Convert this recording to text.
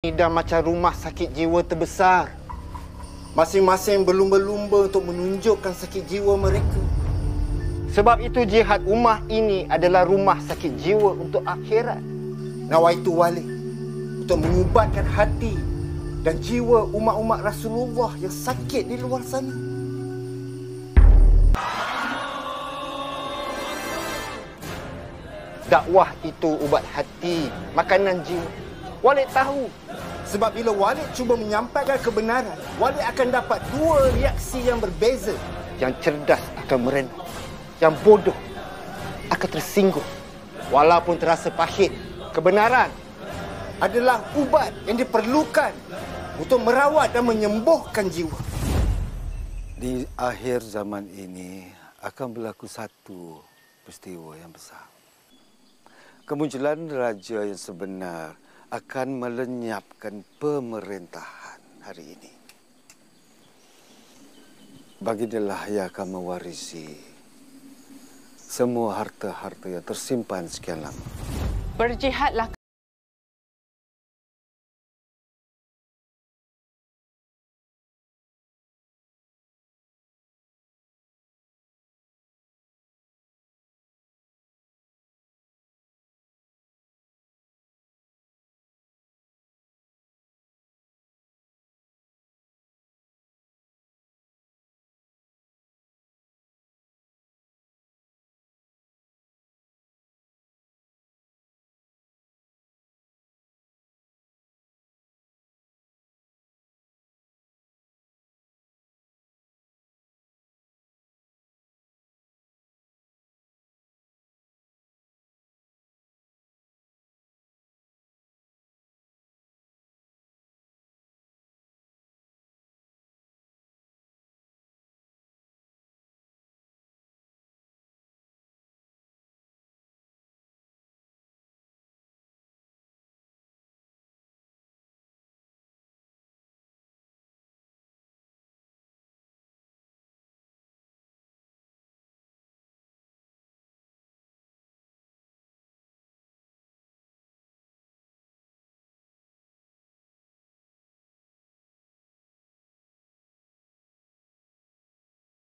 Ini dah macam rumah sakit jiwa terbesar. Masing-masing berlumba-lumba untuk menunjukkan sakit jiwa mereka. Sebab itu jihad ummah ini adalah rumah sakit jiwa untuk akhirat. Nawaitu wali untuk mengubatkan hati dan jiwa umat-umat Rasulullah yang sakit di luar sana. Dakwah itu ubat hati, makanan jiwa. Walid tahu. Sebab bila Walid cuba menyampaikan kebenaran, Walid akan dapat dua reaksi yang berbeza. Yang cerdas akan merenung. Yang bodoh akan tersinggung. Walaupun terasa pahit, kebenaran adalah ubat yang diperlukan untuk merawat dan menyembuhkan jiwa. Di akhir zaman ini akan berlaku satu peristiwa yang besar. Kemunculan raja yang sebenar akan melenyapkan pemerintahan hari ini. Bagindalah yang akan mewarisi semua harta-harta yang tersimpan sekian lama. Berjihadlah